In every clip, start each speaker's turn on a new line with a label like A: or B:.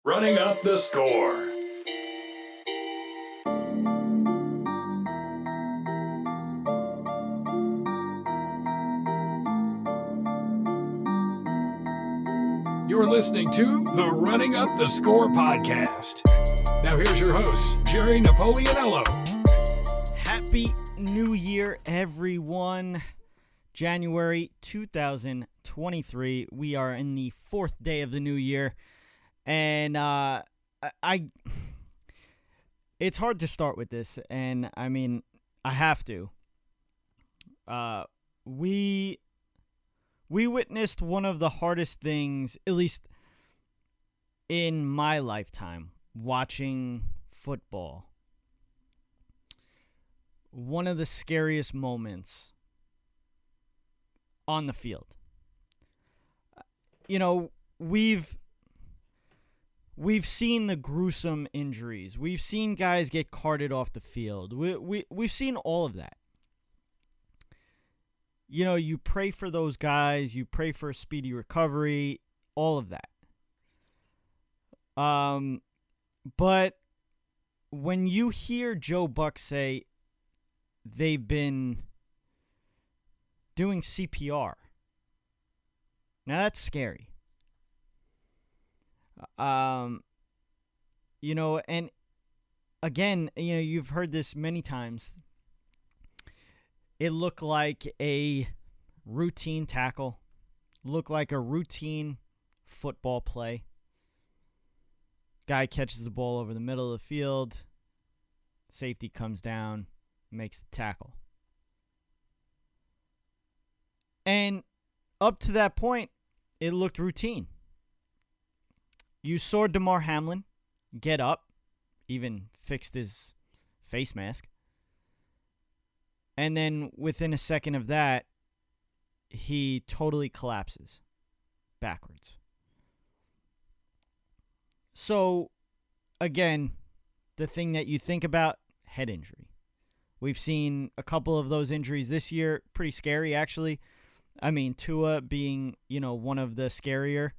A: Running up the score. You're listening to the Running Up the Score podcast. Now here's your host, Jerry Napoleonello.
B: Happy New Year, everyone. January 2023. We are in the fourth day of the new year. And it's hard to start with this. And I mean, I have to. We witnessed one of the hardest things, at least in my lifetime, watching football. One of the scariest moments on the field. You know, we've seen the gruesome injuries. We've seen guys get carted off the field. We've seen all of that. You know, you pray for those guys. You pray for a speedy recovery. All of that. But when you hear Joe Buck say they've been doing CPR, now that's scary. You know, and again, you know, you've heard this many times. It looked like a routine tackle, looked like a routine football play. Guy catches the ball over the middle of the field. Safety comes down, makes the tackle. And up to that point, it looked routine. You saw Damar Hamlin get up, even fixed his face mask. And then within a second of that, he totally collapses backwards. So, again, the thing that you think about, head injury. We've seen a couple of those injuries this year. Pretty scary, actually. I mean, Tua being, you know, one of the scarier.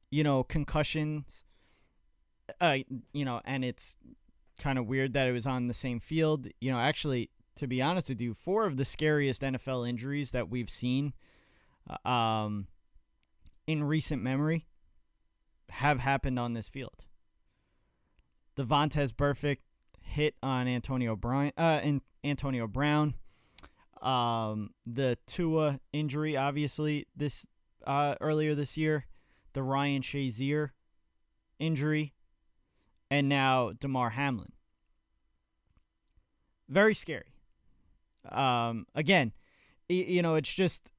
B: You know, concussions. You know, and it's kind of weird that it was on the same field. You know, actually, to be honest with you, 4 of the scariest NFL injuries that we've seen in recent memory have happened on this field. The Vontaze Burfict hit on Antonio Brown. The Tua injury, obviously, this earlier this year. The Ryan Shazier injury. And now Damar Hamlin. Very scary. Again, you know, it's just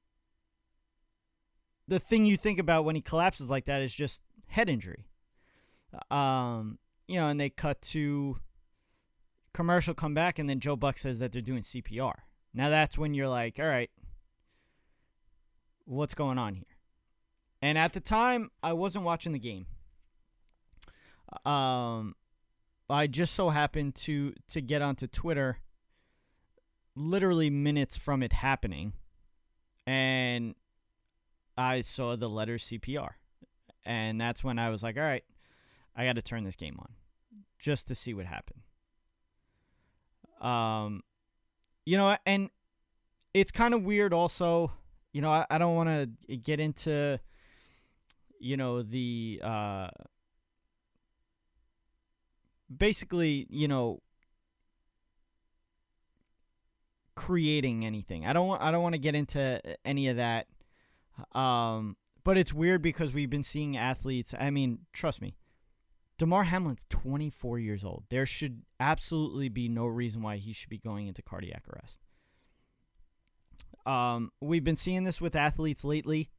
B: the thing you think about when he collapses like that is just head injury. You know, and they cut to commercial comeback, and then Joe Buck says that they're doing CPR. Now that's when you're like, all right, what's going on here? And at the time, I wasn't watching the game. I just so happened to get onto Twitter literally minutes from it happening, and I saw the letters CPR. And that's when I was like, all right, I got to turn this game on just to see what happened. You know, and it's kind of weird also, you know, I don't want to get into, you know, the basically, you know, creating anything. I don't want to get into any of that. But it's weird because we've been seeing athletes. I mean, trust me, Damar Hamlin's 24 years old. There should absolutely be no reason why he should be going into cardiac arrest. We've been seeing this with athletes lately.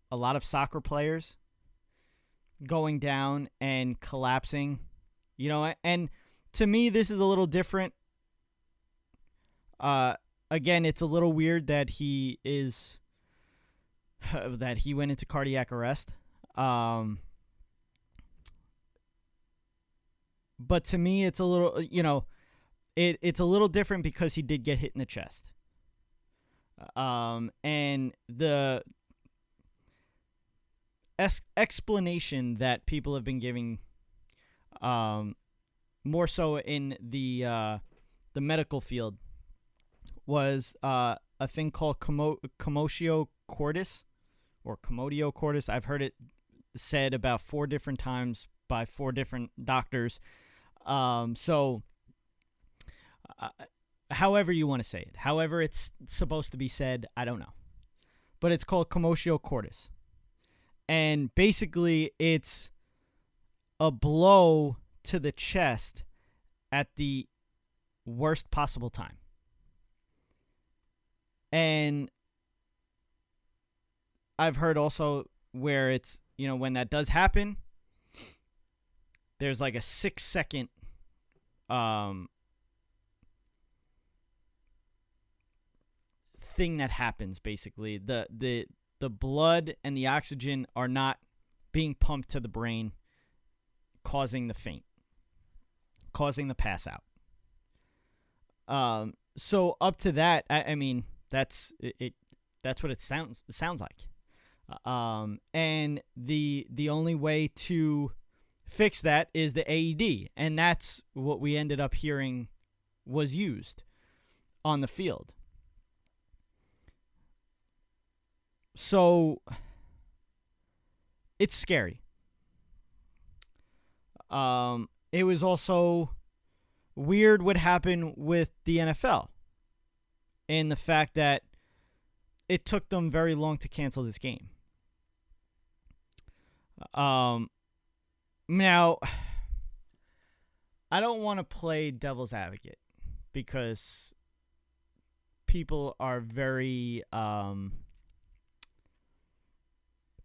B: A lot of soccer players going down and collapsing, you know, and to me, this is a little different. Again, it's a little weird that he went into cardiac arrest. But to me, it's a little, you know, it's a little different because he did get hit in the chest. And explanation that people have been giving, more so in the medical field, was a thing called Commotio Cordis, or Commotio Cordis. I've heard it said about 4 different times by 4 different doctors. However you want to say it, however it's supposed to be said, I don't know. But it's called Commotio Cordis. And basically, it's a blow to the chest at the worst possible time. And I've heard also where it's, when that does happen, there's like a 6-second thing that happens. Basically, the blood and the oxygen are not being pumped to the brain, causing the faint, causing the pass out. So up to that, I mean, that's it. That's what it sounds like. And the only way to fix that is the AED, and that's what we ended up hearing was used on the field. So it's scary. It was also weird what happened with the NFL, and the fact that it took them very long to cancel this game. Now, I don't want to play devil's advocate because people are very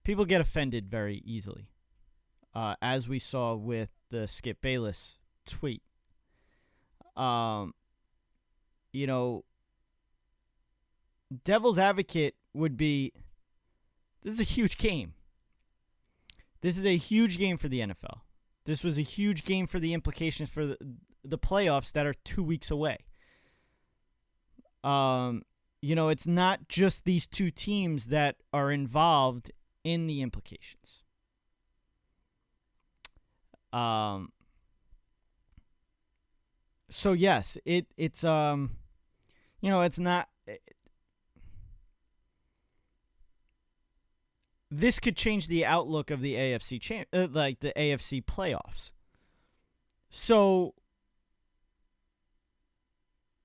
B: people get offended very easily, as we saw with the Skip Bayless tweet. Devil's advocate would be, this is a huge game. This is a huge game for the NFL. This was a huge game for the implications for the playoffs that are 2 weeks away. It's not just these 2 teams that are involved in the implications. So yes, it's it's not. This could change the outlook of the AFC like the AFC playoffs. So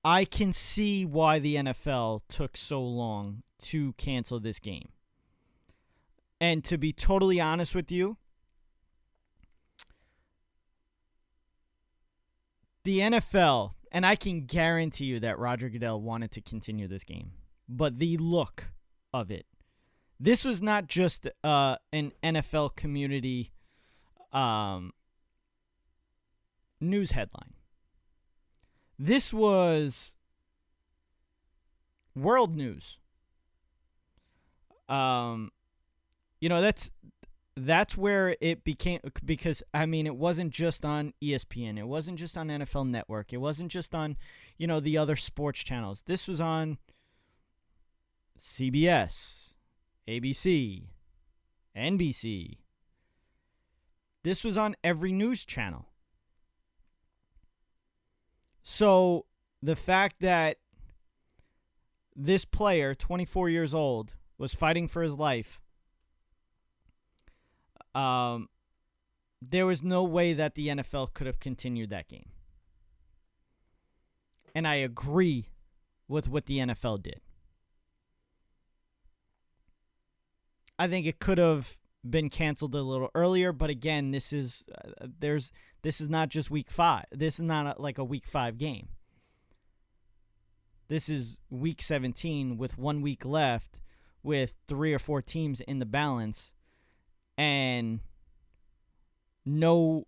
B: I can see why the NFL took so long to cancel this game. And to be totally honest with you, the NFL, and I can guarantee you that Roger Goodell wanted to continue this game, but the look of it, this was not just an NFL community news headline. This was world news. That's where it became, because it wasn't just on ESPN, it wasn't just on NFL Network, it wasn't just on the other sports channels. This was on CBS, ABC, NBC. This was on every news channel. So the fact that this player, 24 years old, was fighting for his life, there was no way that the NFL could have continued that game. And I agree with what the NFL did. I think it could have been canceled a little earlier, but again, this is not just week 5. This is not like a week 5 game. This is week 17 with 1 week left, with 3 or 4 teams in the balance, and no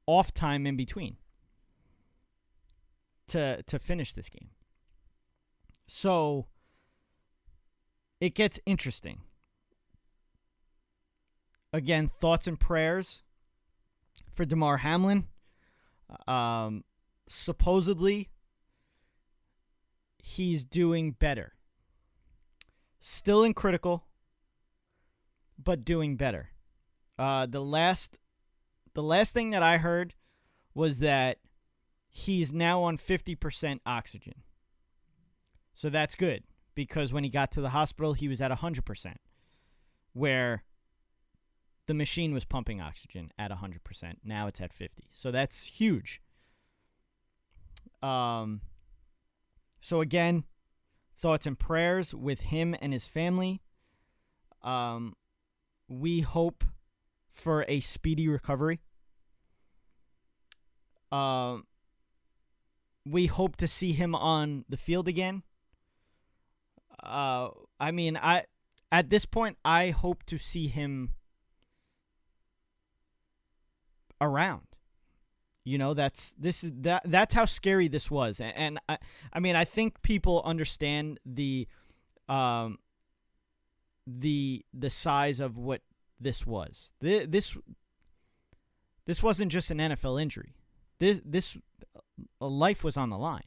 B: off time in between to finish this game. So it gets interesting. Again, thoughts and prayers for Damar Hamlin. Supposedly, he's doing better. Still in critical, but doing better. The last thing that I heard was that he's now on 50% oxygen. So that's good, because when he got to the hospital, he was at 100%, where the machine was pumping oxygen at 100%. Now it's at 50. So that's huge. So again, thoughts and prayers with him and his family. We hope for a speedy recovery. We hope to see him on the field again. At this point, I hope to see him around. That's how scary this was. And I think people understand the size of what this was. This wasn't just an NFL injury. This life was on the line.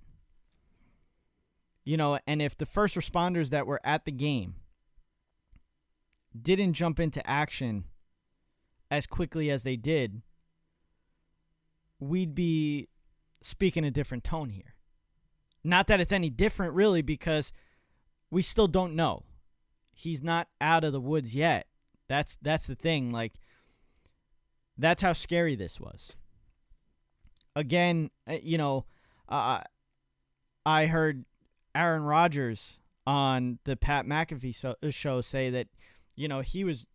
B: And if the first responders that were at the game didn't jump into action as quickly as they did, we'd be speaking a different tone here. Not that it's any different, really, because we still don't know. He's not out of the woods yet. That's the thing. Like, that's how scary this was. Again, I heard Aaron Rodgers on the Pat McAfee show say that, he was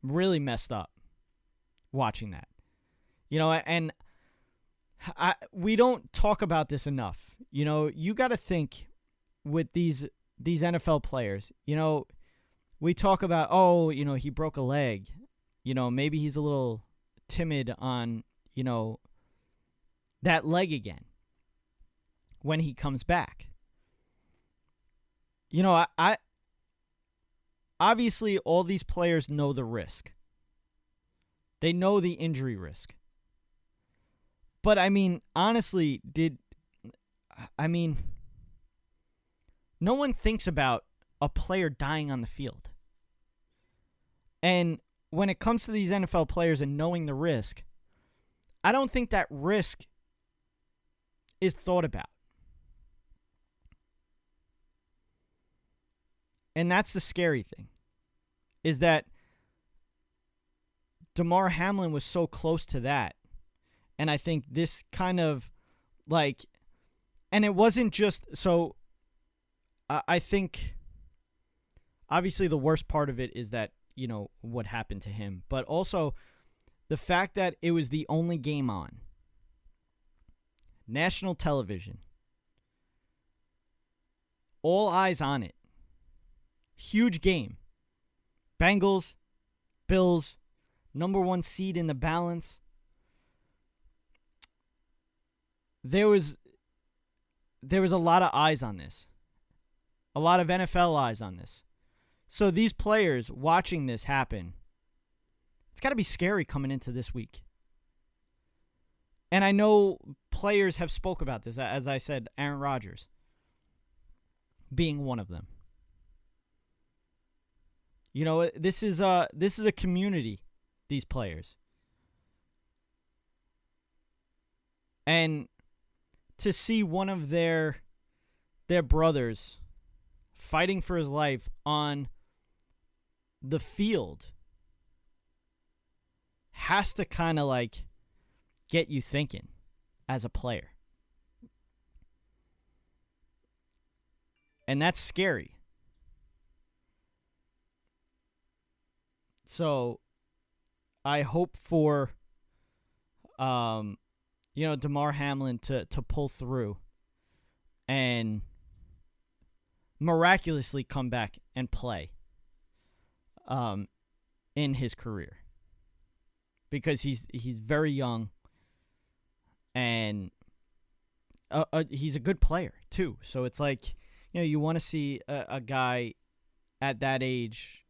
B: really messed up watching that. And we don't talk about this enough. You got to think with these NFL players. We talk about, he broke a leg. Maybe he's a little timid on, that leg again when he comes back. I obviously all these players know the risk. They know the injury risk. But honestly, no one thinks about a player dying on the field. And when it comes to these NFL players and knowing the risk, I don't think that risk is thought about. And that's the scary thing, is that Damar Hamlin was so close to that. And I think this kind of and it wasn't just, so I think obviously the worst part of it is that, what happened to him, but also the fact that it was the only game on national television, all eyes on it, huge game, Bengals, Bills, number 1 seed in the balance. There was a lot of eyes on this. A lot of NFL eyes on this. So these players watching this happen, it's got to be scary coming into this week. And I know players have spoke about this. As I said, Aaron Rodgers being one of them. This is a community, these players. And to see one of their brothers fighting for his life on the field has to kind of get you thinking as a player. And that's scary. So I hope for Damar Hamlin to pull through and miraculously come back and play in his career, because he's very young and he's a good player too. So it's you want to see a guy at that age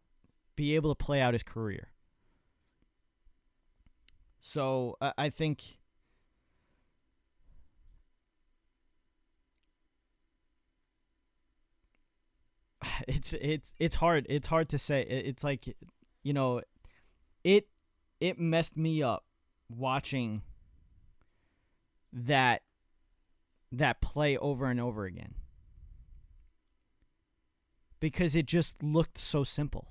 B: be able to play out his career. So I think it's hard to say. It's it messed me up watching that play over and over again. Because it just looked so simple.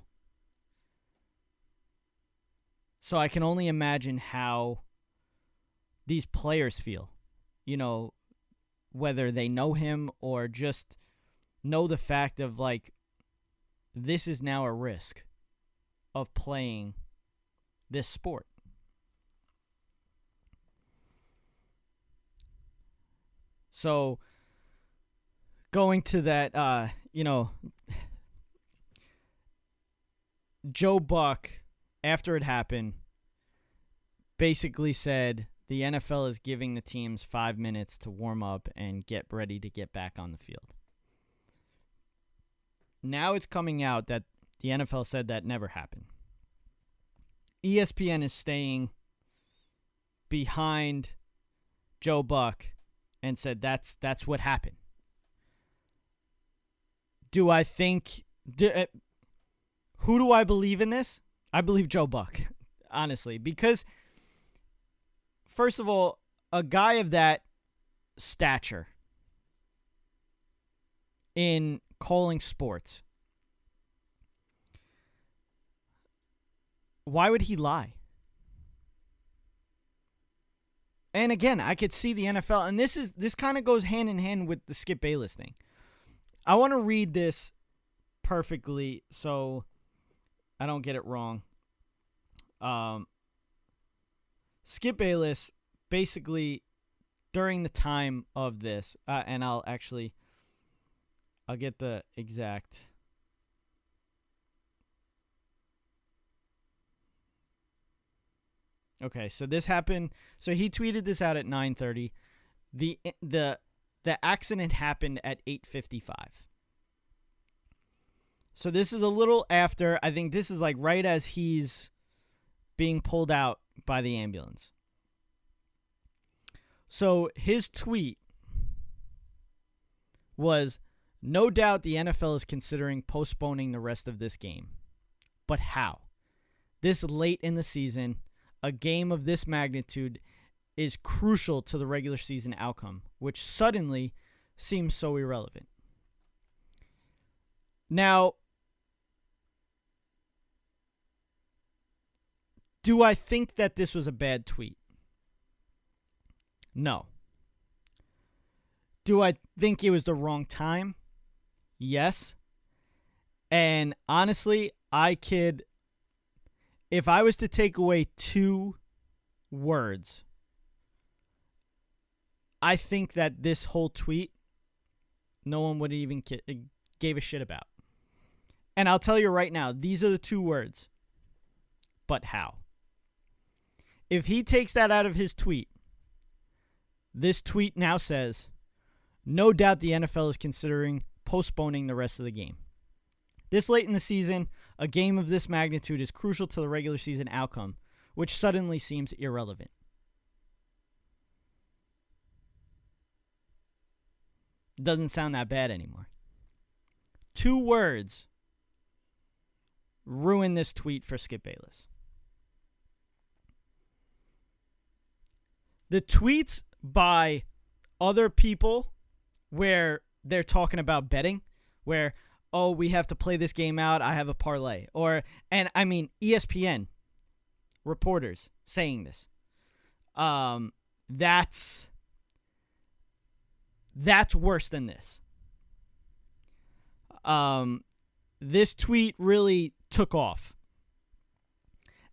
B: So I can only imagine how these players feel, whether they know him or just know the fact of, like, this is now a risk of playing this sport. So going to that, Joe Buck, after it happened, basically said the NFL is giving the teams 5 minutes to warm up and get ready to get back on the field. Now it's coming out that the NFL said that never happened. ESPN is staying behind Joe Buck and said that's what happened. Do I think... who do I believe in this? I believe Joe Buck, honestly. Because, first of all, a guy of that stature in calling sports, why would he lie? And again, I could see the NFL, and this kind of goes hand in hand with the Skip Bayless thing. I want to read this perfectly so I don't get it wrong. Skip Bayless, basically, during the time of this, and I'll get the exact... Okay, so this happened. So he tweeted this out at 9:30. The accident happened at 8:55. So this is a little after. I think this is like right as he's being pulled out by the ambulance. So his tweet was, "No doubt the NFL is considering postponing the rest of this game. But how? This late in the season, a game of this magnitude is crucial to the regular season outcome, which suddenly seems so irrelevant." Now, do I think that this was a bad tweet? No. Do I think it was the wrong time? Yes. And honestly, if I was to take away 2 words, I think that this whole tweet, no one would even gave a shit about. And I'll tell you right now, these are the 2 words. But how? If he takes that out of his tweet, this tweet now says, "No doubt the NFL is considering postponing the rest of the game. This late in the season, a game of this magnitude is crucial to the regular season outcome, which suddenly seems irrelevant." Doesn't sound that bad anymore. 2 words ruin this tweet for Skip Bayless. The tweets by other people where they're talking about betting, where, "Oh, we have to play this game out, I have a parlay." ESPN reporters saying this. That's worse than this. This tweet really took off.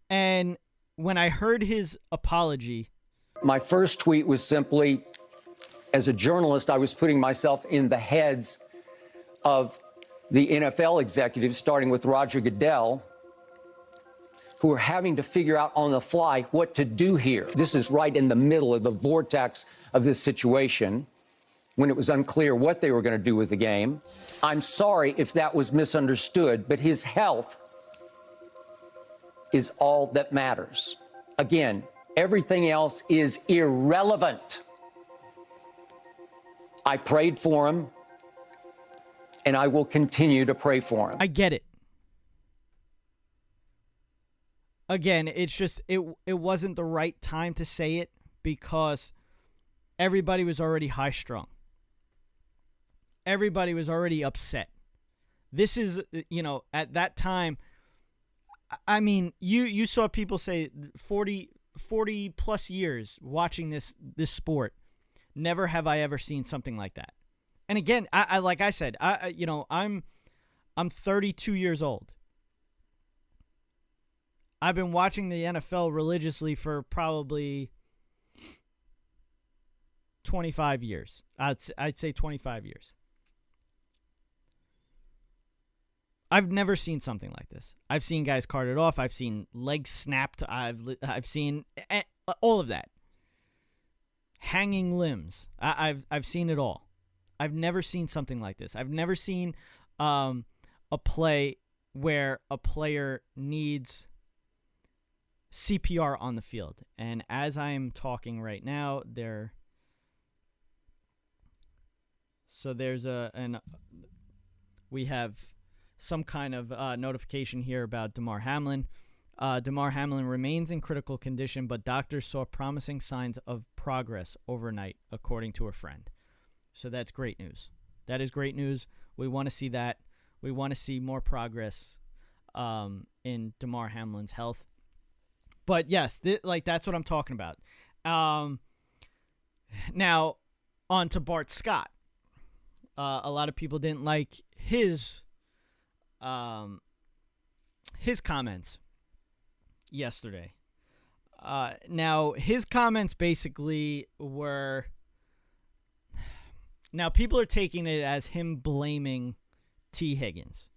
B: And when I heard his apology...
C: My first tweet was simply, as a journalist, I was putting myself in the heads of the NFL executives, starting with Roger Goodell, who are having to figure out on the fly what to do here. This is right in the middle of the vortex of this situation, when it was unclear what they were going to do with the game. I'm sorry if that was misunderstood, but his health is all that matters. Again, everything else is irrelevant. I prayed for him, and I will continue to pray for him.
B: I get it. again, it's just it wasn't the right time to say it because everybody was already high strung. Everybody was already upset. This is, at that time, I mean, you saw people say 40 plus years watching this sport. Never have I ever seen something like that. And again, I like I said, I'm 32 years old. I've been watching the NFL religiously for probably 25 years. I'd say 25 years. I've never seen something like this. I've seen guys carted off. I've seen legs snapped. I've seen all of that. Hanging limbs. I've seen it all. I've never seen something like this. I've never seen a play where a player needs CPR on the field. And as I'm talking right now, we have some kind of notification here about Damar Hamlin. Damar Hamlin remains in critical condition, but doctors saw promising signs of progress overnight, according to a friend. So that's great news. That is great news. We want to see that. We want to see more progress in Damar Hamlin's health. But yes, that's what I'm talking about. Now, on to Bart Scott. A lot of people didn't like his comments yesterday. Now, his comments basically were... Now, people are taking it as him blaming T. Higgins.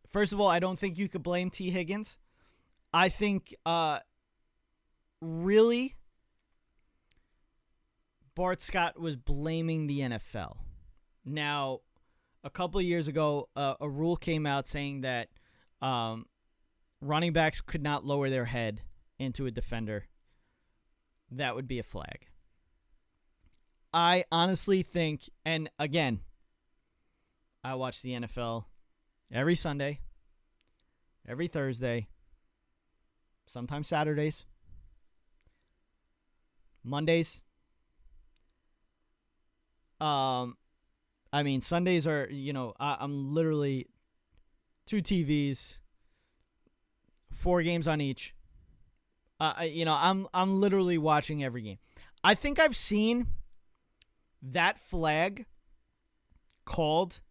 B: First of all, I don't think you could blame T. Higgins. I think, really, Bart Scott was blaming the NFL. Now, a couple of years ago, a rule came out saying that running backs could not lower their head into a defender. That would be a flag. I honestly think, and again, I watch the NFL every Sunday, every Thursday, sometimes Saturdays, Mondays. Sundays are, I'm literally 2 TVs, 4 games on each. I'm literally watching every game. I think I've seen that flag called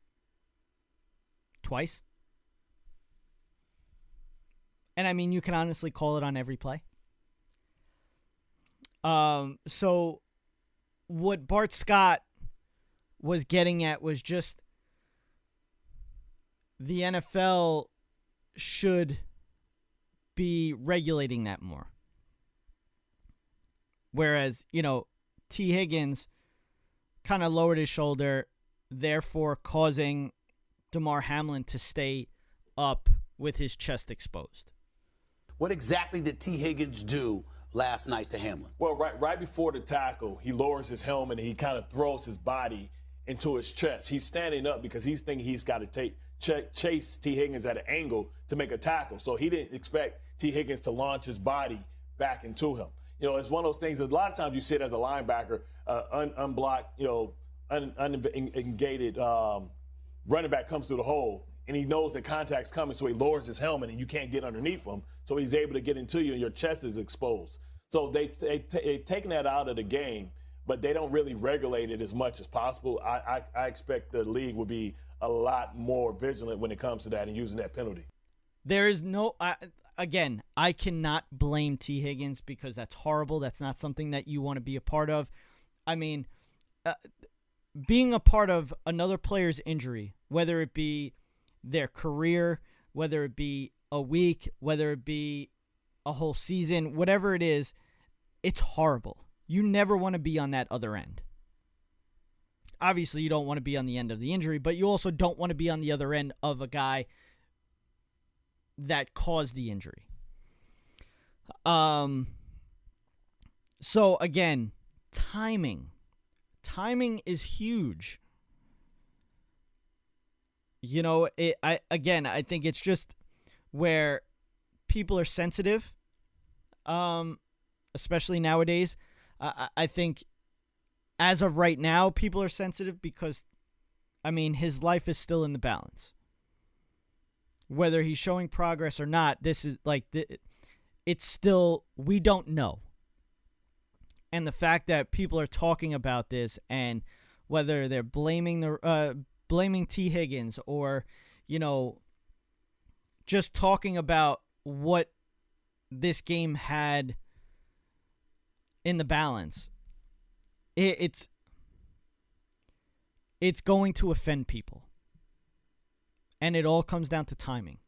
B: twice. And you can honestly call it on every play. So what Bart Scott was getting at was just the NFL should be regulating that more. Whereas, T. Higgins kind of lowered his shoulder, therefore causing Damar Hamlin to stay up with his chest exposed.
D: What exactly did T. Higgins do last night to Hamlin?
E: Well, right before the tackle, he lowers his helmet and he kind of throws his body into his chest. He's standing up because he's thinking he's got to chase T. Higgins at an angle to make a tackle. So he didn't expect T. Higgins to launch his body back into him. It's one of those things. A lot of times you sit as a linebacker, unblocked, unengaged running back comes through the hole, and he knows that contact's coming, so he lowers his helmet, and you can't get underneath him. So he's able to get into you, and your chest is exposed. So they've taken that out of the game, but they don't really regulate it as much as possible. I expect the league will be a lot more vigilant when it comes to that and using that penalty.
B: There is no... Again, I cannot blame T. Higgins because that's horrible. That's not something that you want to be a part of. Being a part of another player's injury, whether it be their career, whether it be a week, whether it be a whole season, whatever it is, it's horrible. You never want to be on that other end. Obviously, you don't want to be on the end of the injury, but you also don't want to be on the other end of a guy that caused the injury. So again, timing is huge. I think it's just where people are sensitive, especially nowadays. I think as of right now, people are sensitive because, I mean, his life is still in the balance. Whether he's showing progress or not, this is like, it's still, we don't know. And the fact that people are talking about this, and whether they're blaming T. Higgins, or, just talking about what this game had in the balance, it's going to offend people. And it all comes down to timing.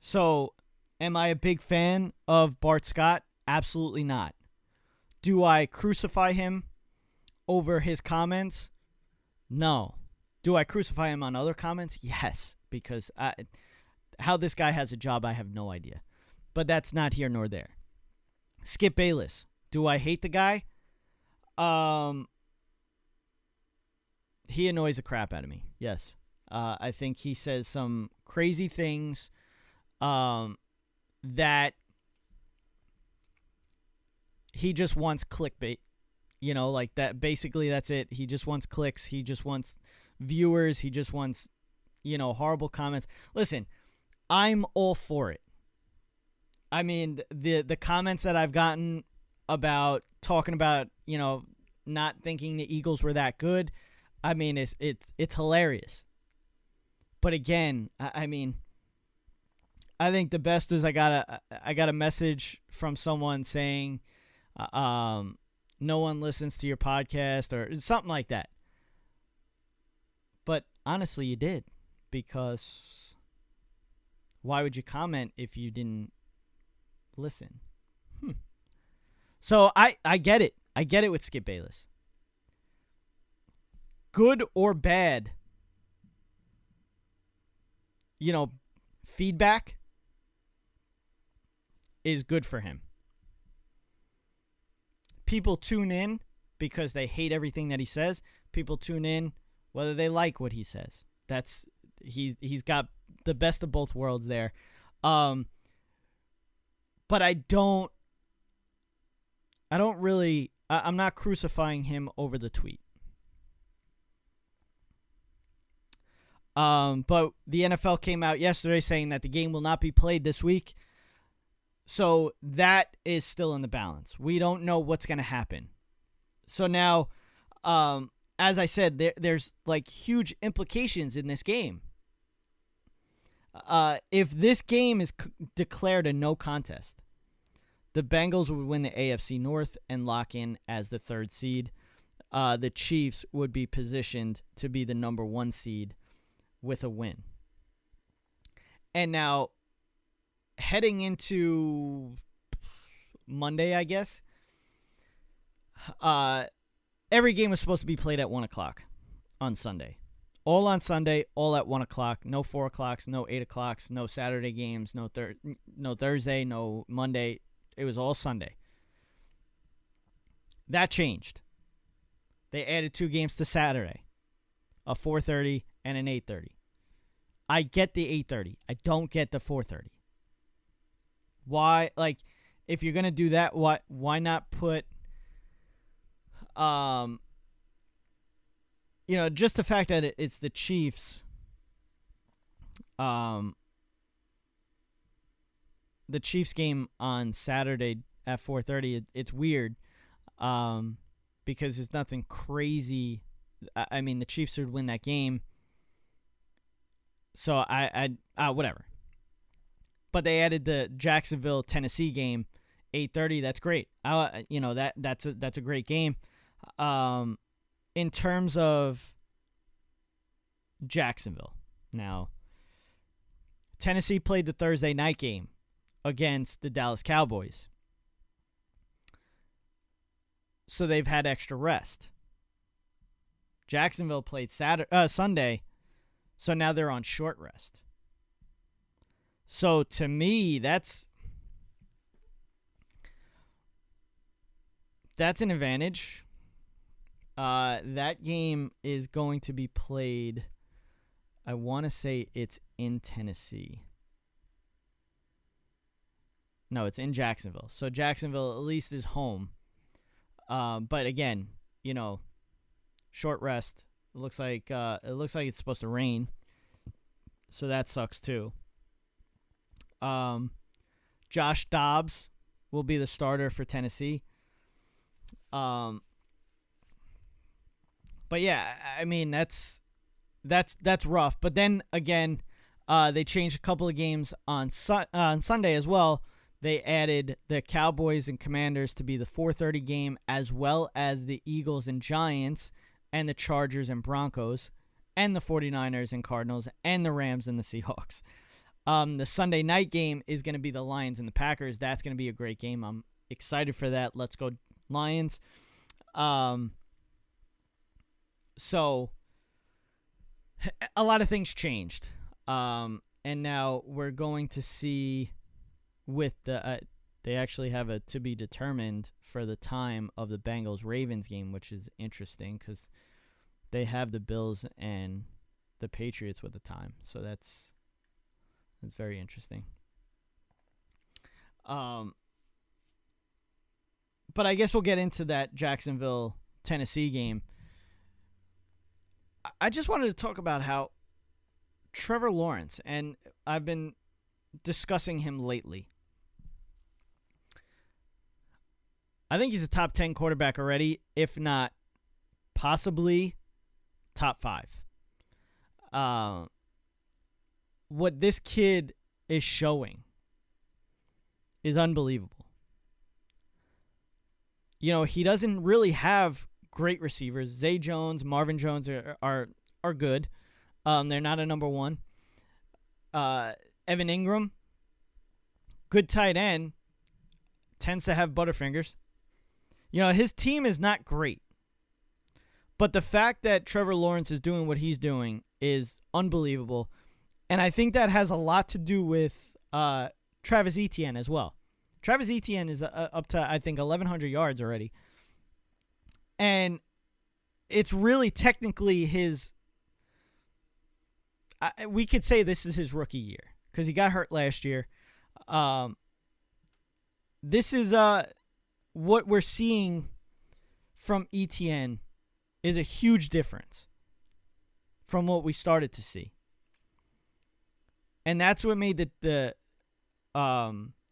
B: So, am I a big fan of Bart Scott? Absolutely not. Do I crucify him over his comments? No. Do I crucify him on other comments? Yes, because how this guy has a job, I have no idea. But that's not here nor there. Skip Bayless. Do I hate the guy? He annoys the crap out of me. Yes. I think he says some crazy things that he just wants clickbait. Like that. Basically, that's it. He just wants clicks. He just wants viewers. He just wants, horrible comments. Listen, I'm all for it. I mean, the comments that I've gotten about talking about, not thinking the Eagles were that good, I mean, it's hilarious. But again, I mean, I think the best is I got a message from someone saying, no one listens to your podcast or something like that. But honestly, you did, because why would you comment if you didn't listen? So I get it. I get it with Skip Bayless. Good or bad, feedback is good for him. People tune in because they hate everything that he says. People tune in whether they like what he says. He's got the best of both worlds there. But I'm not crucifying him over the tweet. But the NFL came out yesterday saying that the game will not be played this week. So that is still in the balance. We don't know what's going to happen. So now, as I said, there's like huge implications in this game. If this game is declared a no contest, the Bengals would win the AFC North and lock in as the 3rd seed. The Chiefs would be positioned to be the number 1 seed with a win. And now, heading into Monday, I guess, every game was supposed to be played at 1 o'clock on Sunday. All on Sunday, all at 1 o'clock. No 4 o'clocks, no 8 o'clocks, no Saturday games, no Thursday, no Monday. It was all Sunday. That changed. They added 2 games to Saturday, a 4:30 and an 8:30. I get the 8:30. I don't get the 4:30. Why? Like, if you're gonna do that, why not put, just the fact that it's the Chiefs. The Chiefs game on Saturday at 4:30. It's weird, because it's nothing crazy. I mean, the Chiefs would win that game. So I whatever. But they added the Jacksonville Tennessee game, 8:30. That's great. That's a great game. In terms of Jacksonville, now Tennessee played the Thursday night game against the Dallas Cowboys, so they've had extra rest. Jacksonville played Sunday, so now they're on short rest. So to me, that's an advantage. That game is going to be played, I want to say it's in Tennessee? No, it's in Jacksonville. So Jacksonville at least is home. But again, short rest. It looks like it's supposed to rain, so that sucks too. Josh Dobbs will be the starter for Tennessee. But yeah, I mean that's rough. But then again, they changed a couple of games on Sunday as well. They added the Cowboys and Commanders to be the 4:30 game, as well as the Eagles and Giants, and the Chargers and Broncos, and the 49ers and Cardinals, and the Rams and the Seahawks. The Sunday night game is going to be the Lions and the Packers. That's going to be a great game. I'm excited for that. Let's go Lions. So a lot of things changed. And now we're going to see with the they actually have a to be determined for the time of the Bengals-Ravens game, which is interesting because they have the Bills and the Patriots with the time. So that's very interesting. But I guess we'll get into that Jacksonville-Tennessee game. I just wanted to talk about how Trevor Lawrence, and I've been discussing him lately. I think he's a top 10 quarterback already, if not possibly top 5. What this kid is showing is unbelievable. He doesn't really have great receivers. Zay Jones, Marvin Jones are good. They're not a number one. Evan Ingram, good tight end, tends to have butterfingers. His team is not great. But the fact that Trevor Lawrence is doing what he's doing is unbelievable. And I think that has a lot to do with Travis Etienne as well. Travis Etienne is up to, I think, 1,100 yards already. And it's really technically his... we could say this is his rookie year because he got hurt last year. This is what we're seeing from Etienne is a huge difference from what we started to see. And that's what made the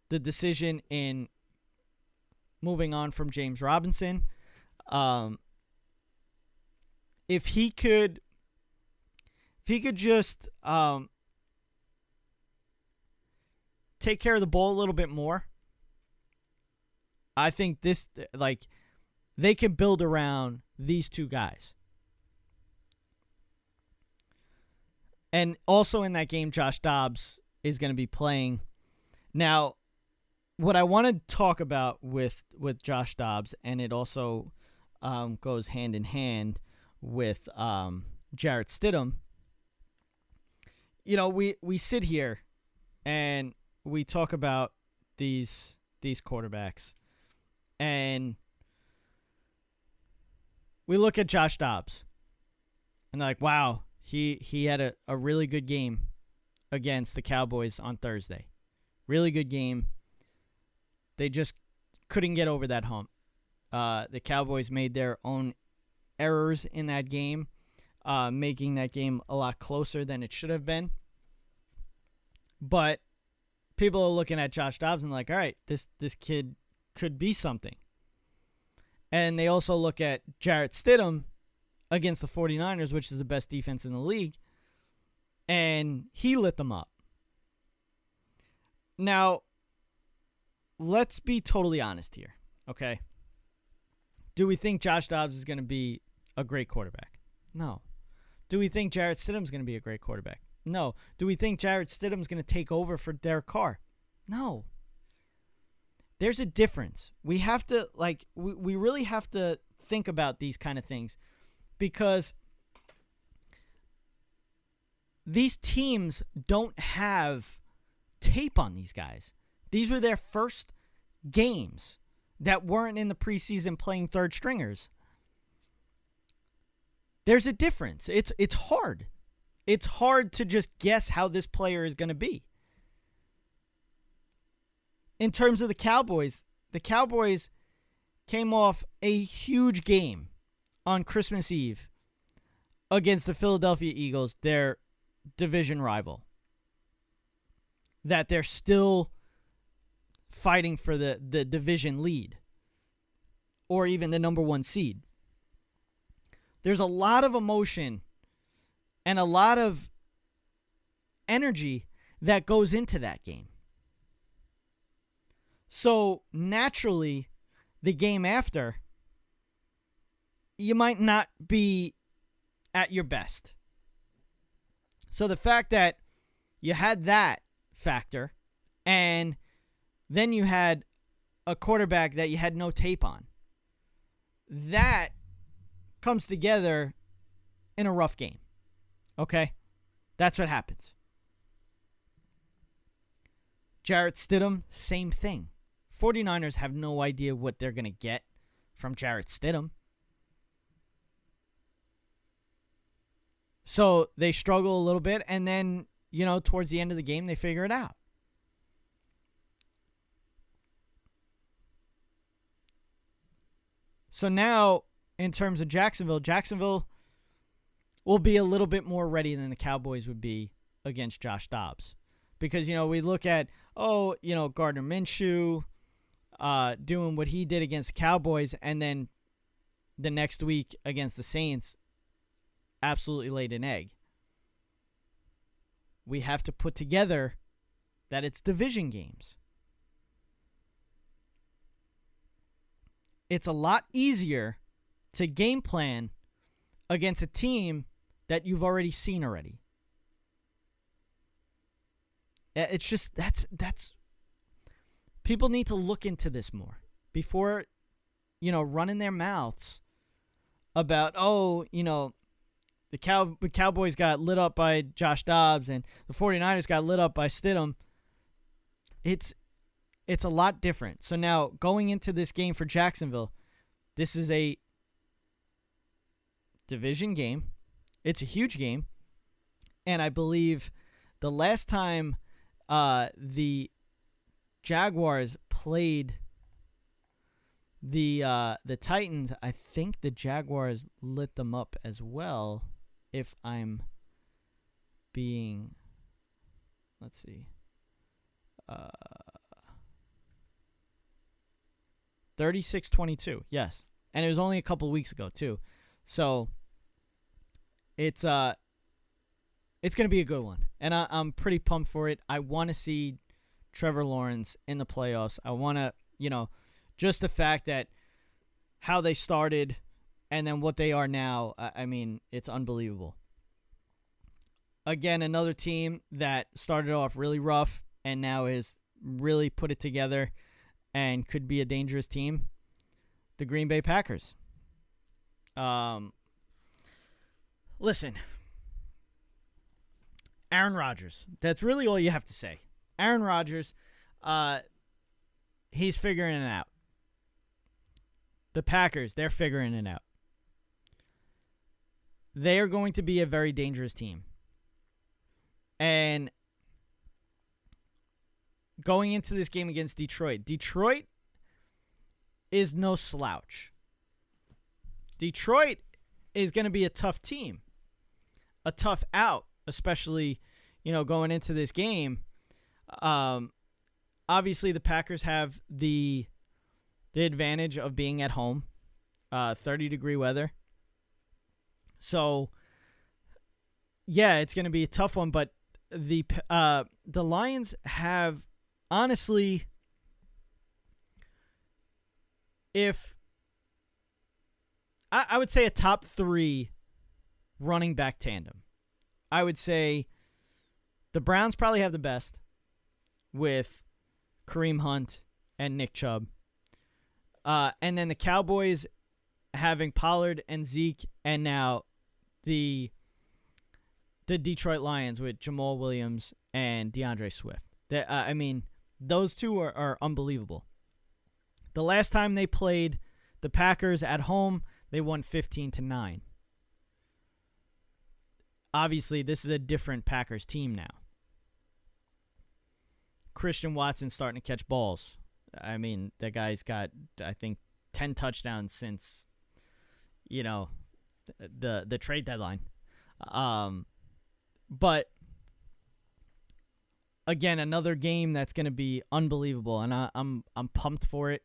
B: decision in moving on from James Robinson. If he could just take care of the ball a little bit more, I think they could build around these two guys. And also in that game, Josh Dobbs is going to be playing. Now, what I want to talk about with Josh Dobbs, and it also goes hand in hand with Jarrett Stidham. We sit here and we talk about these quarterbacks, and we look at Josh Dobbs, and they're like, wow, he had a really good game against the Cowboys on Thursday. Really good game. They just couldn't get over that hump. The Cowboys made their own errors in that game, making that game a lot closer than it should have been. But people are looking at Josh Dobbs and like, all right, this kid could be something. And they also look at Jarrett Stidham against the 49ers, which is the best defense in the league, and he lit them up. Now, let's be totally honest here, okay? Do we think Josh Dobbs is going to be a great quarterback? No. Do we think Jarrett Stidham is going to be a great quarterback? No. Do we think Jarrett Stidham is going to take over for Derek Carr? No. There's a difference. We have to, we really have to think about these kind of things because these teams don't have tape on these guys. These were their first games that weren't in the preseason playing third stringers. There's a difference. It's hard. It's hard to just guess how this player is going to be. In terms of the Cowboys came off a huge game on Christmas Eve against the Philadelphia Eagles, their division rival, that they're still fighting for the division lead or even the number 1 seed. There's a lot of emotion and a lot of energy that goes into that game. So naturally, the game after, you might not be at your best. So the fact that you had that factor, and then you had a quarterback that you had no tape on, that comes together in a rough game. Okay? That's what happens. Jarrett Stidham, same thing. 49ers have no idea what they're going to get from Jarrett Stidham. So they struggle a little bit, and then, towards the end of the game, they figure it out. So now, in terms of Jacksonville will be a little bit more ready than the Cowboys would be against Josh Dobbs. Because, we look at, Gardner Minshew doing what he did against the Cowboys, and then the next week against the Saints, absolutely laid an egg. We have to put together that it's division games. It's a lot easier to game plan against a team that you've already seen already. It's just, that's people need to look into this more before, running their mouths about, the Cowboys got lit up by Josh Dobbs and the 49ers got lit up by Stidham. It's a lot different. So now going into this game for Jacksonville, this is a division game. It's a huge game. And I believe the last time the Jaguars played the Titans, I think the Jaguars lit them up as well. If I'm being, let's see, 36-22, yes. And it was only a couple of weeks ago, too. So, it's going to be a good one. And I'm pretty pumped for it. I want to see Trevor Lawrence in the playoffs. I want to, just the fact that how they started and then what they are now, I mean, it's unbelievable. Again, another team that started off really rough and now is really put it together and could be a dangerous team, the Green Bay Packers. Listen, Aaron Rodgers, that's really all you have to say. Aaron Rodgers, he's figuring it out. The Packers, they're figuring it out. They are going to be a very dangerous team. And going into this game against Detroit is no slouch. Detroit is going to be a tough team, a tough out, especially, going into this game. Obviously, the Packers have the advantage of being at home, 30-degree weather. So, yeah, it's going to be a tough one, but the Lions have, honestly, I would say a top 3 running back tandem. I would say the Browns probably have the best with Kareem Hunt and Nick Chubb. And then the Cowboys having Pollard and Zeke, and now the Detroit Lions with Jamal Williams and DeAndre Swift. I mean, those two are unbelievable. The last time they played the Packers at home, they won 15-9. obviously this is a different Packers team now. Christian Watson starting to catch balls. I mean, that guy's got, I think, 10 touchdowns since, the trade deadline. But again, another game that's going to be unbelievable, and I'm pumped for it.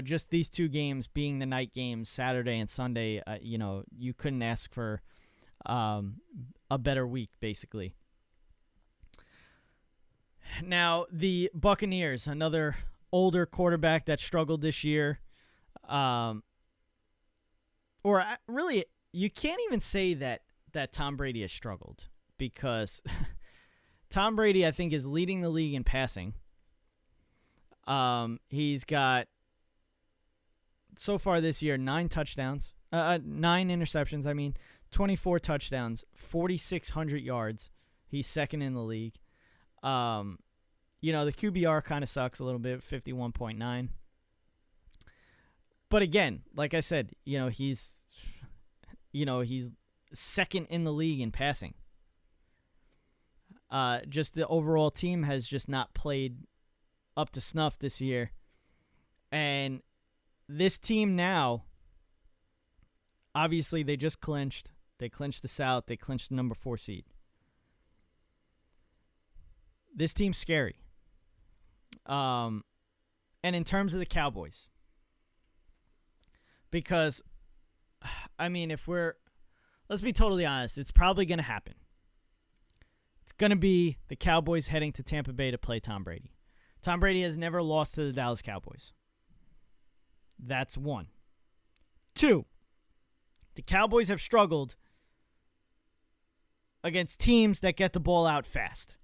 B: Just these two games being the night games, Saturday and Sunday. You couldn't ask for a better week, basically. Now, the Buccaneers, another older quarterback that struggled this year. Really, you can't even say that Tom Brady has struggled, because Tom Brady, I think, is leading the league in passing. He's got, so far this year, 9 touchdowns, 9 interceptions, 24 touchdowns, 4,600 yards. He's second in the league. The QBR kind of sucks a little bit, 51.9. But again, like I said, he's second in the league in passing. Just the overall team has just not played up to snuff this year. And this team now, obviously they just clinched. They clinched the South. They clinched the number 4 seed. This team's scary. And in terms of the Cowboys, because, let's be totally honest, it's probably going to happen. It's going to be the Cowboys heading to Tampa Bay to play Tom Brady. Tom Brady has never lost to the Dallas Cowboys. That's 1. 2, the Cowboys have struggled against teams that get the ball out fast.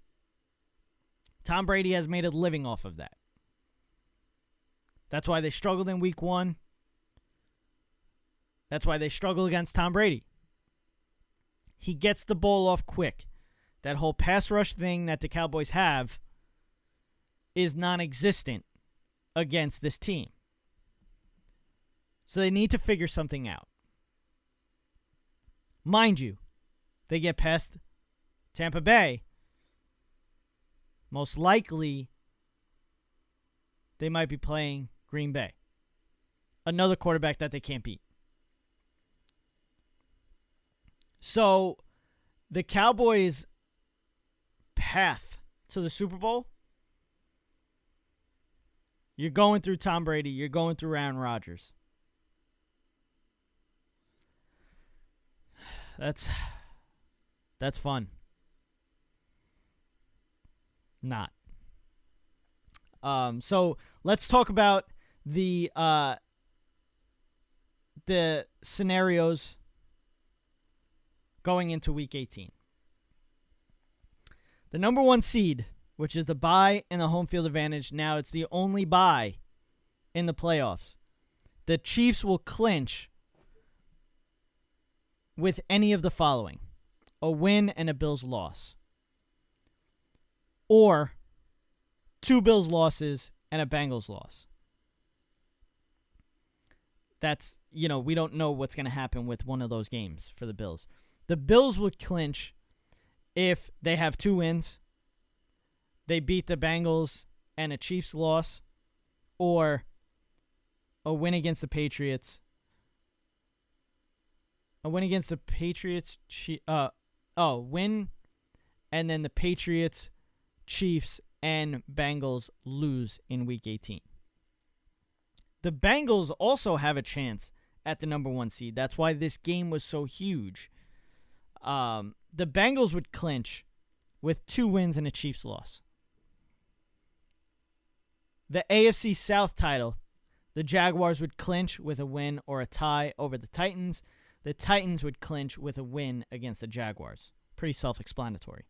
B: Tom Brady has made a living off of that. That's why they struggled in week 1. That's why they struggle against Tom Brady. He gets the ball off quick. That whole pass rush thing that the Cowboys have is non-existent against this team. So they need to figure something out. Mind you, they get past Tampa Bay. Most likely, they might be playing Green Bay. Another quarterback that they can't beat. So, the Cowboys' path to the Super Bowl, you're going through Tom Brady, you're going through Aaron Rodgers. That's fun. Not. So let's talk about the scenarios going into Week 18. The number 1 seed, which is the bye and the home field advantage. Now it's the only bye in the playoffs. The Chiefs will clinch with any of the following: a win and a Bills loss, or 2 Bills losses and a Bengals loss. That's, we don't know what's going to happen with one of those games for the Bills. The Bills would clinch if they have 2 wins, they beat the Bengals and a Chiefs loss, or a win against the Patriots. A win against the Patriots, win, and then the Patriots, Chiefs, and Bengals lose in Week 18. The Bengals also have a chance at the number 1 seed. That's why this game was so huge. The Bengals would clinch with 2 wins and a Chiefs loss. The AFC South title, the Jaguars would clinch with a win or a tie over the Titans. The Titans would clinch with a win against the Jaguars. Pretty self-explanatory.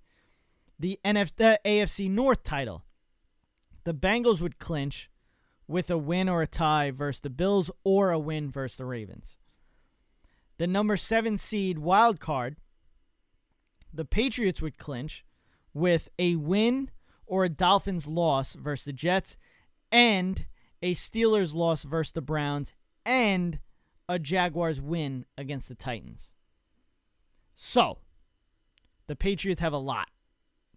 B: The AFC North title, the Bengals would clinch with a win or a tie versus the Bills, or a win versus the Ravens. The number 7 seed wild card, the Patriots would clinch with a win or a Dolphins loss versus the Jets, and a Steelers loss versus the Browns, and a Jaguars win against the Titans. So, the Patriots have a lot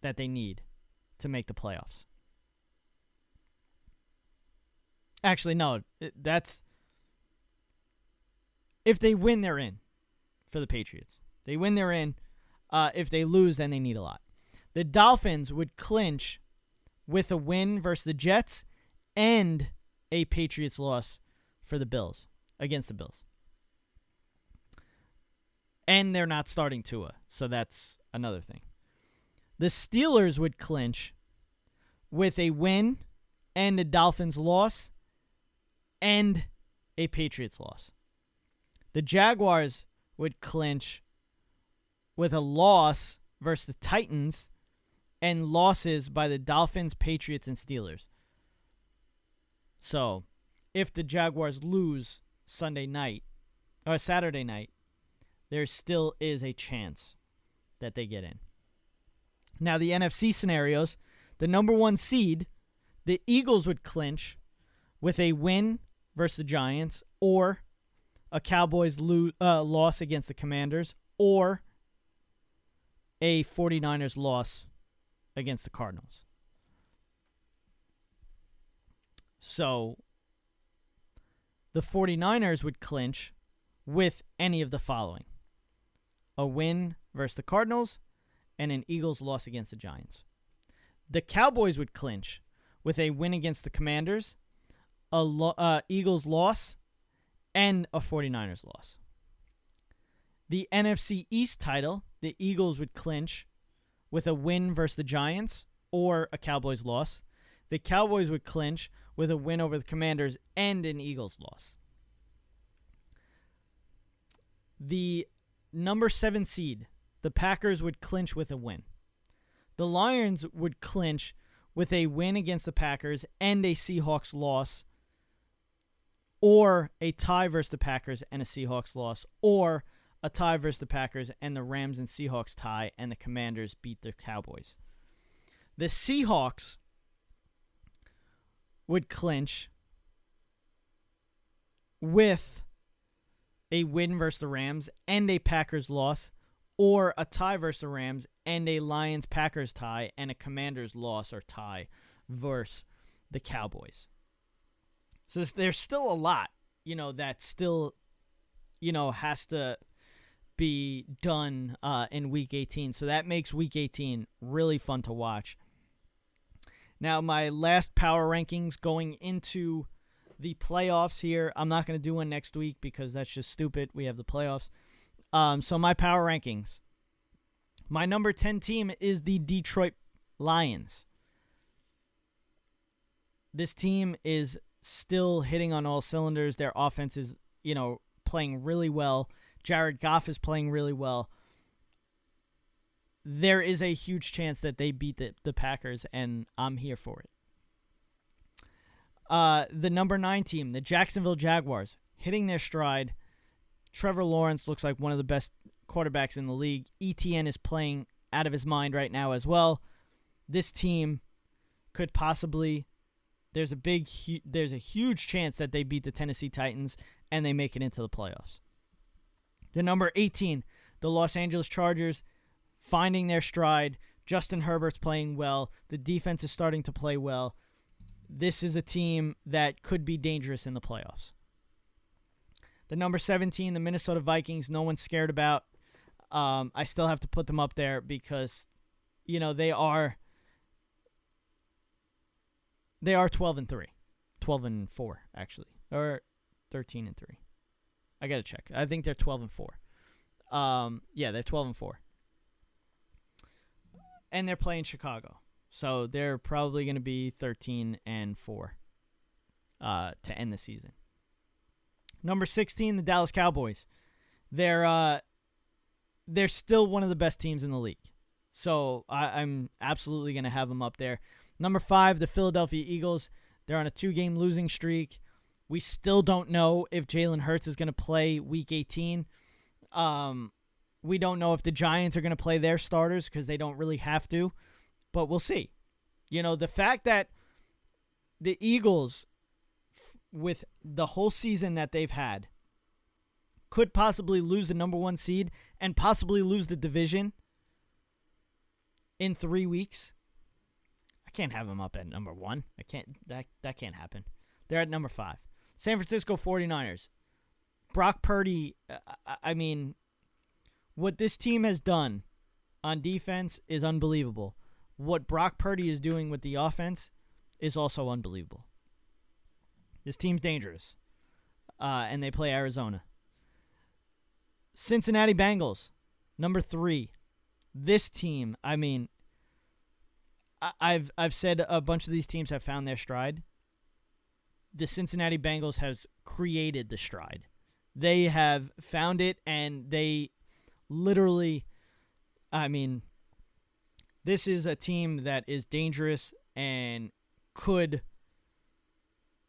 B: that they need to make the playoffs. Actually, no, that's... If they win, they're in for the Patriots. They win, they're in. If they lose, then they need a lot. The Dolphins would clinch with a win versus the Jets and a Patriots loss for the Bills, against the Bills. And they're not starting Tua, so that's another thing. The Steelers would clinch with a win and a Dolphins loss and a Patriots loss. The Jaguars would clinch with a loss versus the Titans and losses by the Dolphins, Patriots, and Steelers. So, if the Jaguars lose Saturday night, there still is a chance that they get in. Now, the NFC scenarios, the number 1 seed, the Eagles would clinch with a win versus the Giants, or a Cowboys loss against the Commanders, or a 49ers loss against the Cardinals. So, the 49ers would clinch with any of the following: a win versus the Cardinals and an Eagles loss against the Giants. The Cowboys would clinch with a win against the Commanders, a Eagles loss, and a 49ers loss. The NFC East title, the Eagles would clinch with a win versus the Giants or a Cowboys loss. The Cowboys would clinch with a win over the Commanders and an Eagles loss. The number 7 seed, the Packers would clinch with a win. The Lions would clinch with a win against the Packers and a Seahawks loss, or a tie versus the Packers and a Seahawks loss, or a tie versus the Packers and the Rams and Seahawks tie and the Commanders beat the Cowboys. The Seahawks would clinch with a win versus the Rams and a Packers loss, or a tie versus the Rams and a Lions-Packers tie and a Commanders loss or tie versus the Cowboys. So there's still a lot, that still, has to be done in Week 18. So that makes Week 18 really fun to watch. Now, my last power rankings going into the playoffs here. I'm not going to do one next week because that's just stupid. We have the playoffs. So my power rankings. My number 10 team is the Detroit Lions. This team is still hitting on all cylinders. Their offense is, playing really well. Jared Goff is playing really well. There is a huge chance that they beat the Packers, and I'm here for it. The number 9 team, the Jacksonville Jaguars, hitting their stride. Trevor Lawrence looks like one of the best quarterbacks in the league. ETN is playing out of his mind right now as well. This team could possibly... There's a huge chance that they beat the Tennessee Titans and they make it into the playoffs. The number 18, the Los Angeles Chargers, finding their stride. Justin Herbert's playing well. The defense is starting to play well. This is a team that could be dangerous in the playoffs. The number 17, the Minnesota Vikings, no one's scared about. I still have to put them up there because, they are 12-3. 12-4, actually. Or 13-3. I got to check. I think they're 12-4. Yeah, they're 12-4. And they're playing Chicago. So they're probably going to be 13-4 to end the season. Number 16, the Dallas Cowboys. They're still one of the best teams in the league. So I'm absolutely going to have them up there. Number 5, the Philadelphia Eagles. They're on a 2-game losing streak. We still don't know if Jalen Hurts is going to play Week 18. We don't know if the Giants are going to play their starters because they don't really have to. But we'll see. The fact that the Eagles, with the whole season that they've had, could possibly lose the number 1 seed and possibly lose the division in 3 weeks. I can't have them up at number 1. I can't. That can't happen. They're at number 5. San Francisco 49ers. Brock Purdy, I mean, what this team has done on defense is unbelievable. What Brock Purdy is doing with the offense is also unbelievable. This team's dangerous. And they play Arizona. Cincinnati Bengals, number 3. This team, I mean, I've said a bunch of these teams have found their stride. The Cincinnati Bengals has created the stride. They have found it, and they literally, I mean, this is a team that is dangerous and could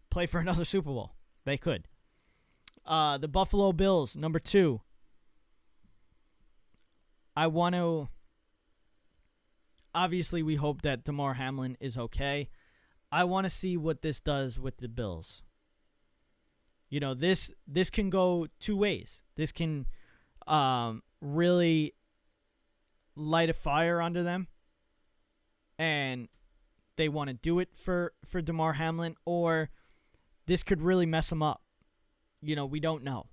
B: play for another Super Bowl. They could. The Buffalo Bills, number 2. I want to, obviously we hope that Damar Hamlin is okay. I want to see what this does with the Bills. You know, this can go 2 ways. This can really light a fire under them, and they want to do it for Damar Hamlin, or this could really mess them up. You know, we don't know.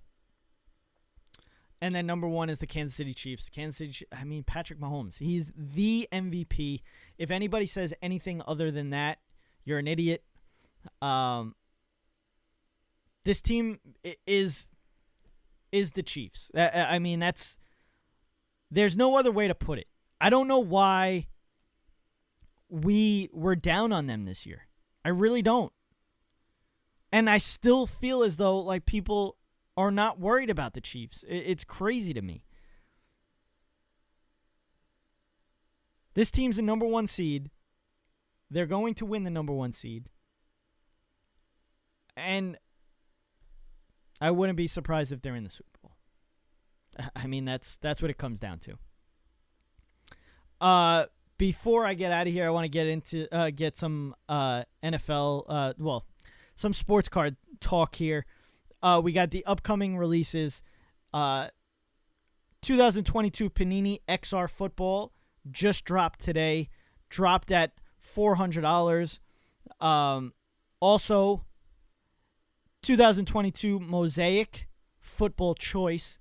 B: And then number 1 is the Kansas City Chiefs. Patrick Mahomes. He's the MVP. If anybody says anything other than that, you're an idiot. This team is the Chiefs. I mean, there's no other way to put it. I don't know why we were down on them this year. I really don't. And I still feel as though like people are not worried about the Chiefs. It's crazy to me. This team's the number 1 seed. They're going to win the number 1 seed. And I wouldn't be surprised if they're in the Super Bowl. I mean, that's what it comes down to. Before I get out of here, I want to get some NFL, some sports card talk here. We got the upcoming releases. 2022 Panini XR Football just dropped today. Dropped at $400. Also, 2022 Mosaic Football Choice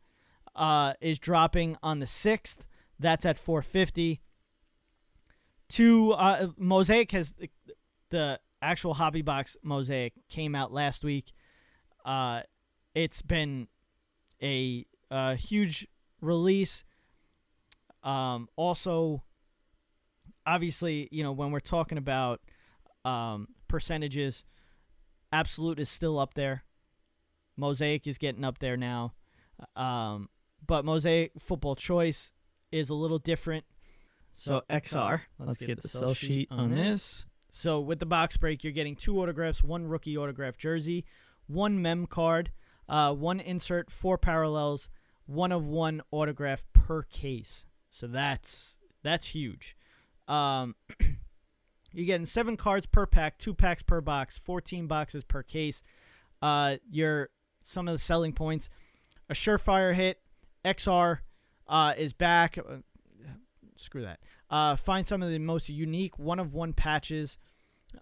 B: is dropping on the 6th. That's at $450. Mosaic has the actual hobby box Mosaic came out last week. It's been a huge release. Also, obviously, you know, when we're talking about percentages, Absolute is still up there. Mosaic is getting up there now. But Mosaic Football Choice is a little different. So XR, let's get the sell sheet on this. So with the box break, you're getting 2 autographs, 1 rookie autograph jersey, 1 mem card, 1 insert, 4 parallels, 1 of 1 autograph per case. So that's huge. You're getting 7 cards per pack, 2 packs per box, 14 boxes per case. Some of the selling points: a surefire hit. XR is back. Screw that. Find some of the most unique 1 of 1 patches.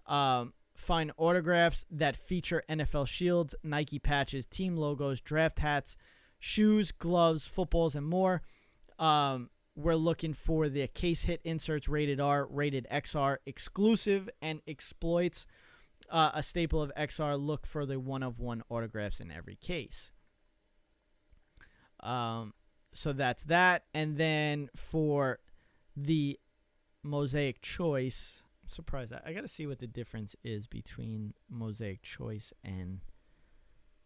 B: Find autographs that feature NFL shields, Nike patches, team logos, draft hats, shoes, gloves, footballs, and more. We're looking for the case hit inserts, rated R, rated XR, exclusive, and exploits. A staple of XR, look for the 1 of 1 autographs in every case. So that's that. And then for the Mosaic Choice, I'm surprised. I got to see what the difference is between Mosaic Choice and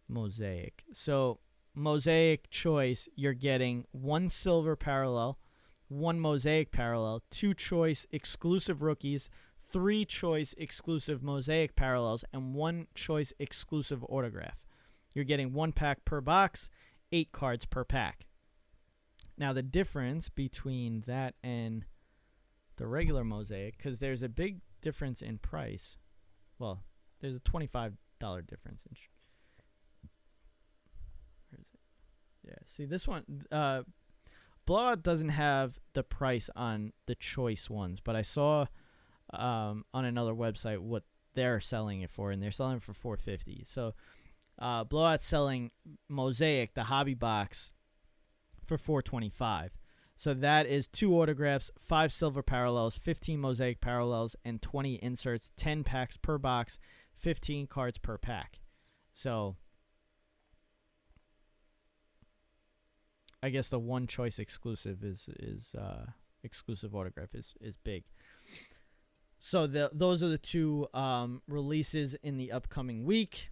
B: Mosaic. So Mosaic Choice, you're getting 1 silver parallel, 1 Mosaic parallel, 2 choice exclusive rookies, 3 choice exclusive Mosaic parallels, and 1 choice exclusive autograph. You're getting 1 pack per box, 8 cards per pack. Now the difference between that and the regular Mosaic, because there's a big difference in price. Well, there's a $25 difference in. Where is it? Yeah, see this one. Blowout doesn't have the price on the choice ones, but I saw on another website what they're selling it for, and they're selling it for $450. So Blowout's selling Mosaic, the hobby box, for $425. So that is 2 autographs, 5 silver parallels, 15 Mosaic parallels, and 20 inserts, 10 packs per box, 15 cards per pack. So I guess the one choice exclusive is exclusive autograph is big. So those are the 2 releases in the upcoming week.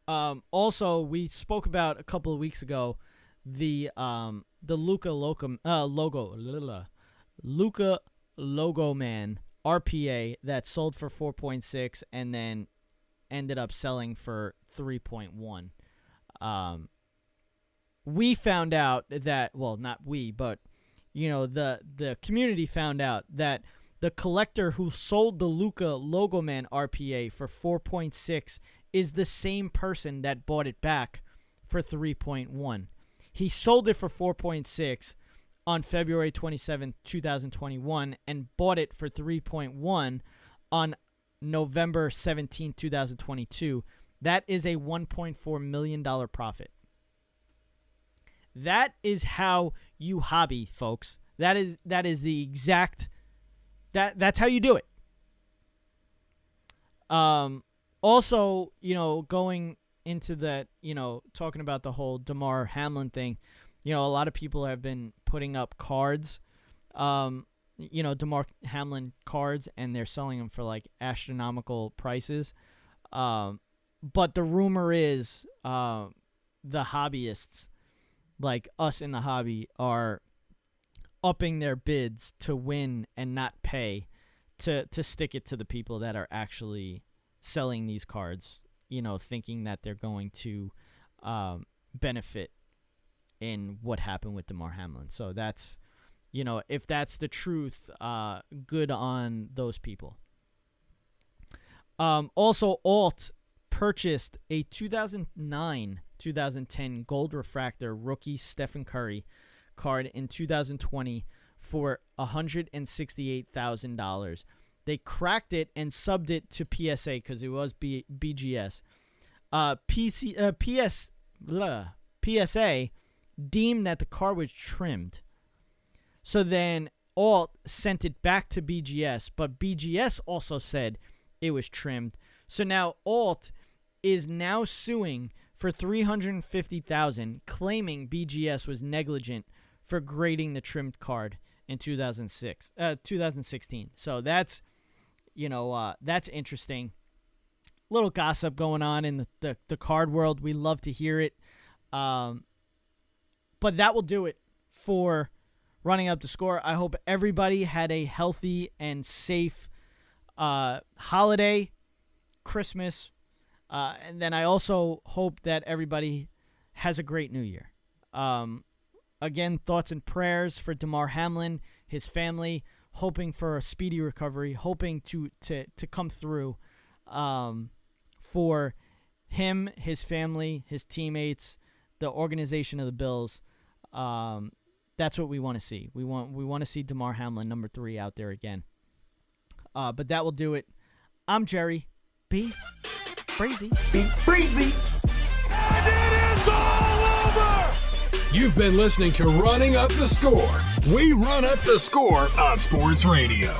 B: Also, we spoke about a couple of weeks ago the Luka Logo Man RPA that sold for 4.6 and then ended up selling for 3.1. We found out that, well, not we, but the community found out that the collector who sold the Luka Logo Man RPA for 4.6 is the same person that bought it back for 3.1. He sold it for 4.6 on February 27, 2021, and bought it for 3.1 on November 17, 2022. That is a $1.4 million profit. That is how you hobby, folks. That is the exact. That's how you do it. Also, going into that, talking about the whole Damar Hamlin thing, a lot of people have been putting up cards, Damar Hamlin cards, and they're selling them for like astronomical prices. But the rumor is the hobbyists, like us in the hobby, are upping their bids to win and not pay, to stick it to the people that are actually selling these cards, thinking that they're going to benefit in what happened with Damar Hamlin. So that's, if that's the truth, good on those people. Also, Alt purchased a 2009-2010 Gold Refractor rookie Stephen Curry card in 2020 for $168,000. They cracked it and subbed it to PSA because it was BGS. PSA deemed that the card was trimmed. So then Alt sent it back to BGS, but BGS also said it was trimmed. So now Alt is now suing for $350,000, claiming BGS was negligent for grading the trimmed card in 2016. So that's, that's interesting. Little gossip going on in the card world. We love to hear it. But that will do it for running up the score. I hope everybody had a healthy and safe holiday, Christmas, and then I also hope that everybody has a great New Year. Again, thoughts and prayers for Damar Hamlin, his family, hoping for a speedy recovery, hoping to come through for him, his family, his teammates, the organization of the Bills. That's what we want to see. We want to see Damar Hamlin, number 3, out there again. But that will do it. I'm Jerry. Be crazy.
D: Be crazy.
A: And it is all over! You've been listening to Running Up the Score. We run up the score on Sports Radio.